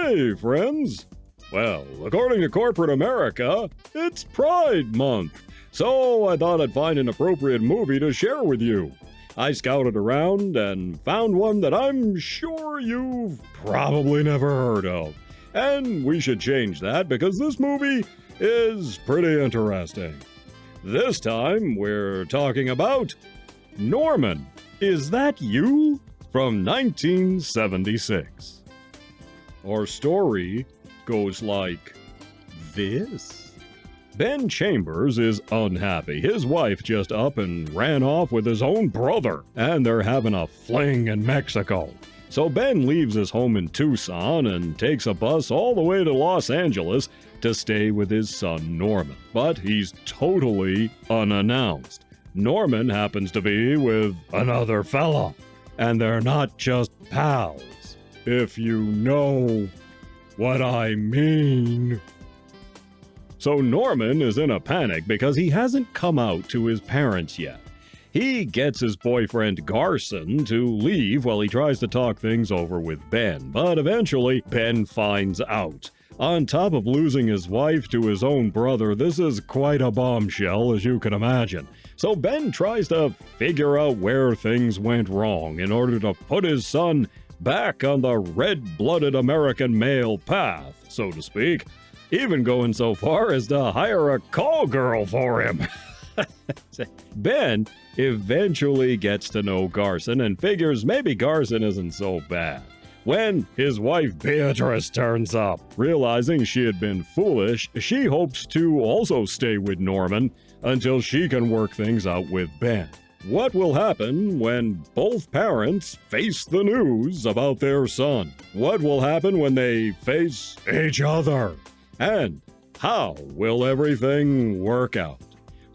Hey, friends! Well, according to corporate America, it's Pride Month, so I thought I'd find an appropriate movie to share with you. I scouted around and found one that I'm sure you've probably never heard of. And we should change that because this movie is pretty interesting. This time, we're talking about Norman, Is That You? From 1976. Our story goes like this. Ben Chambers is unhappy. His wife just up and ran off with his own brother, and they're having a fling in Mexico. So Ben leaves his home in Tucson and takes a bus all the way to Los Angeles to stay with his son Norman. But he's totally unannounced. Norman happens to be with another fella, and they're not just pals, if you know what I mean. So Norman is in a panic because he hasn't come out to his parents yet. He gets his boyfriend Garson to leave while he tries to talk things over with Ben, but eventually Ben finds out. On top of losing his wife to his own brother, this is quite a bombshell, as you can imagine. So Ben tries to figure out where things went wrong in order to put his son back on the red-blooded American male path, so to speak, even going so far as to hire a call girl for him. Ben eventually gets to know Garson and figures maybe Garson isn't so bad. When his wife Beatrice turns up, realizing she had been foolish, she hopes to also stay with Norman until she can work things out with Ben. What will happen when both parents face the news about their son? What will happen when they face each other? And how will everything work out?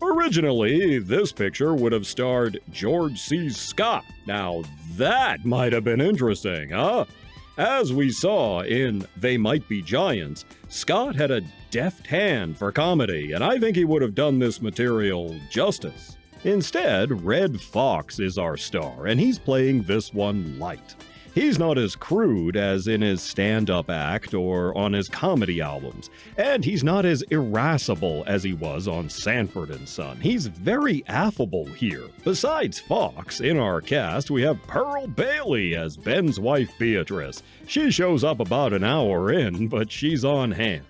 Originally, this picture would have starred George C. Scott. Now, that might have been interesting, huh? As we saw in They Might Be Giants, Scott had a deft hand for comedy, and I think he would have done this material justice. Instead, Redd Foxx is our star, and he's playing this one light. He's not as crude as in his stand-up act or on his comedy albums, and he's not as irascible as he was on Sanford & Son. He's very affable here. Besides Fox, in our cast, we have Pearl Bailey as Ben's wife Beatrice. She shows up about an hour in, but she's on hand.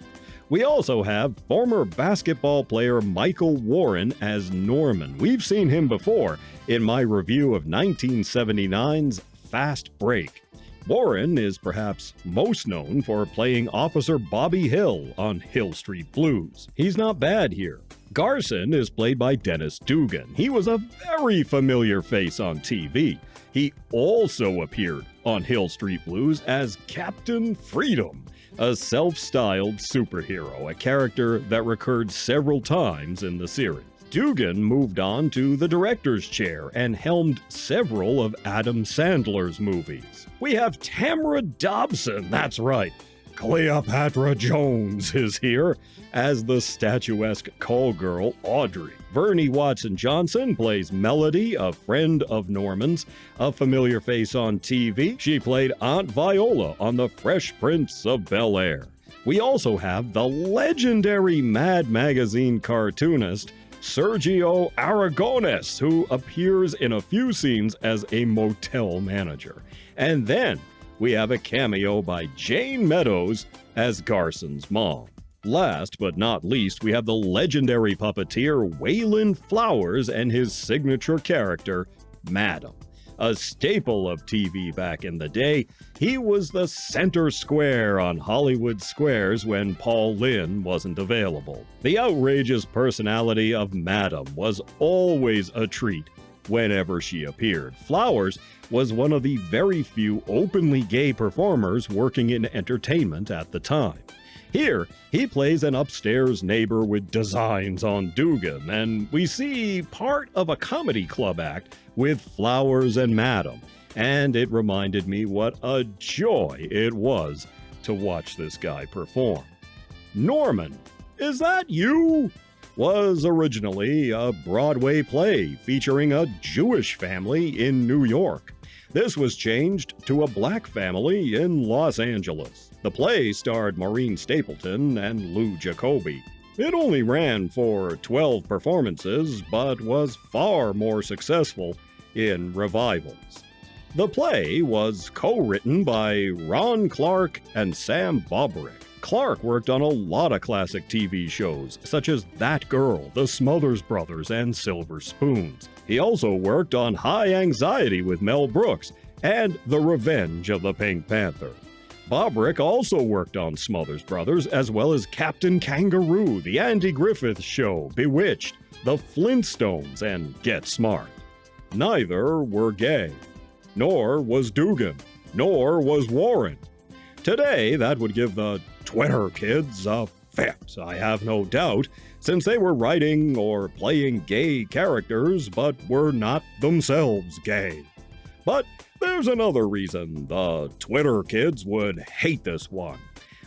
We also have former basketball player Michael Warren as Norman. We've seen him before in my review of 1979's Fast Break. Warren is perhaps most known for playing Officer Bobby Hill on Hill Street Blues. He's not bad here. Garson is played by Dennis Dugan. He was a very familiar face on TV. He also appeared on Hill Street Blues as Captain Freedom, a self-styled superhero, a character that recurred several times in the series. Dugan moved on to the director's chair and helmed several of Adam Sandler's movies. We have Tamara Dobson, that's right. Cleopatra Jones is here as the statuesque call girl Audrey. Vernee Watson-Johnson plays Melody, a friend of Norman's, a familiar face on TV. She played Aunt Viola on The Fresh Prince of Bel-Air. We also have the legendary Mad Magazine cartoonist Sergio Aragones, who appears in a few scenes as a motel manager. And then we have a cameo by Jane Meadows as Garson's mom. Last but not least, we have the legendary puppeteer Wayland Flowers and his signature character, Madam. A staple of TV back in the day, he was the center square on Hollywood squares when Paul Lynde wasn't available. The outrageous personality of Madam was always a treat whenever she appeared. Flowers was one of the very few openly gay performers working in entertainment at the time. Here, he plays an upstairs neighbor with designs on Dugan, and we see part of a comedy club act with Flowers and Madam, and it reminded me what a joy it was to watch this guy perform. Norman, Is That You? Was originally a Broadway play featuring a Jewish family in New York. This was changed to a black family in Los Angeles. The play starred Maureen Stapleton and Lou Jacoby. It only ran for 12 performances, but was far more successful in revivals. The play was co-written by Ron Clark and Sam Bobrick. Clark worked on a lot of classic TV shows, such as That Girl, The Smothers Brothers, and Silver Spoons. He also worked on High Anxiety with Mel Brooks and The Revenge of the Pink Panther. Bobrick also worked on Smothers Brothers, as well as Captain Kangaroo, The Andy Griffith Show, Bewitched, The Flintstones, and Get Smart. Neither were gay. Nor was Dugan. Nor was Warren. Today, that would give the Twitter kids a fit, I have no doubt, since they were writing or playing gay characters but were not themselves gay. But there's another reason the Twitter kids would hate this one.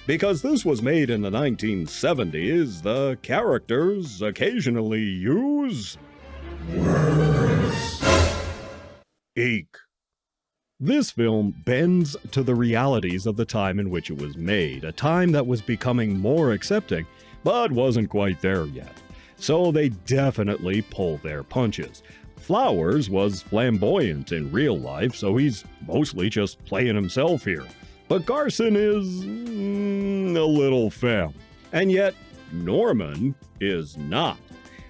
Because this was made in the 1970s, the characters occasionally use words. Eek. This film bends to the realities of the time in which it was made, a time that was becoming more accepting, but wasn't quite there yet. So they definitely pull their punches. Flowers was flamboyant in real life, so he's mostly just playing himself here. But Garson is a little femme. And yet, Norman is not.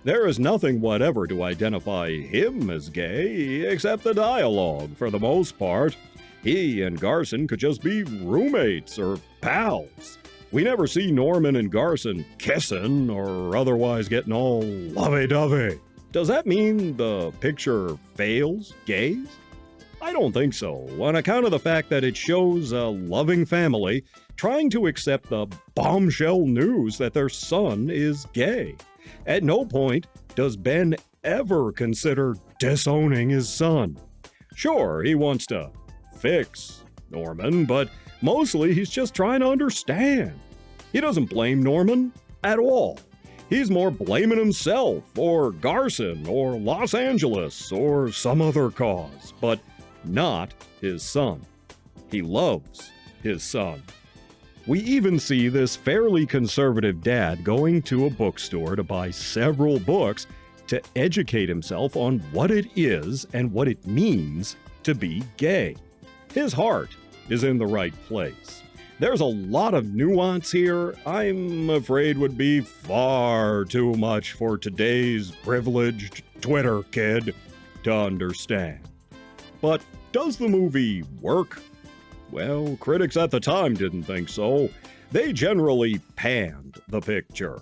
There is nothing whatever to identify him as gay, except the dialogue, for the most part. He and Garson could just be roommates or pals. We never see Norman and Garson kissing or otherwise getting all lovey-dovey. Does that mean the picture fails gays? I don't think so, on account of the fact that it shows a loving family trying to accept the bombshell news that their son is gay. At no point does Ben ever consider disowning his son. Sure, he wants to fix Norman, but mostly he's just trying to understand. He doesn't blame Norman at all. He's more blaming himself, or Garson, or Los Angeles, or some other cause, but not his son. He loves his son. We even see this fairly conservative dad going to a bookstore to buy several books to educate himself on what it is and what it means to be gay. His heart is in the right place. There's a lot of nuance here I'm afraid would be far too much for today's privileged Twitter kid to understand. But does the movie work? Well, critics at the time didn't think so. They generally panned the picture.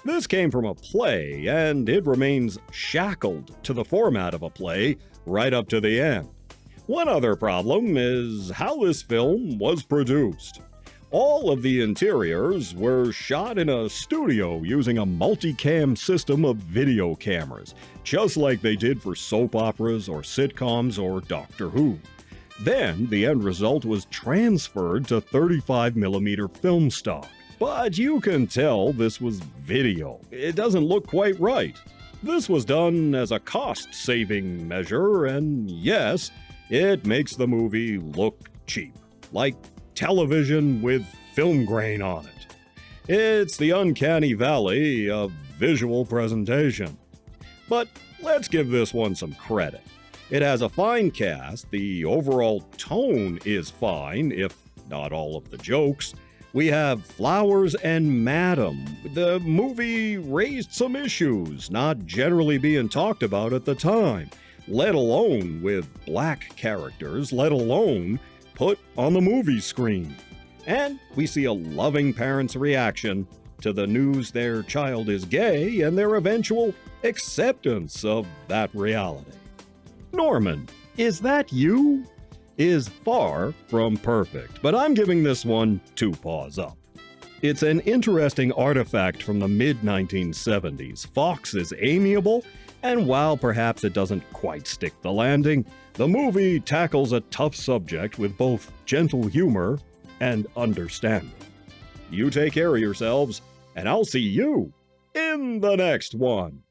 This came from a play, and it remains shackled to the format of a play right up to the end. One other problem is how this film was produced. All of the interiors were shot in a studio using a multicam system of video cameras, just like they did for soap operas or sitcoms or Doctor Who. Then, the end result was transferred to 35mm film stock. But you can tell this was video. It doesn't look quite right. This was done as a cost-saving measure, and yes, it makes the movie look cheap, like television with film grain on it. It's the uncanny valley of visual presentation. But let's give this one some credit. It has a fine cast, the overall tone is fine, if not all of the jokes. We have Flowers and Madam. The movie raised some issues not generally being talked about at the time, let alone with black characters, let alone put on the movie screen. And we see a loving parent's reaction to the news their child is gay and their eventual acceptance of that reality. Norman, is that you? Is far from perfect, but I'm giving this one 2 paws up. It's an interesting artifact from the mid-1970s. Foxx is amiable, and while perhaps it doesn't quite stick the landing, the movie tackles a tough subject with both gentle humor and understanding. You take care of yourselves, and I'll see you in the next one.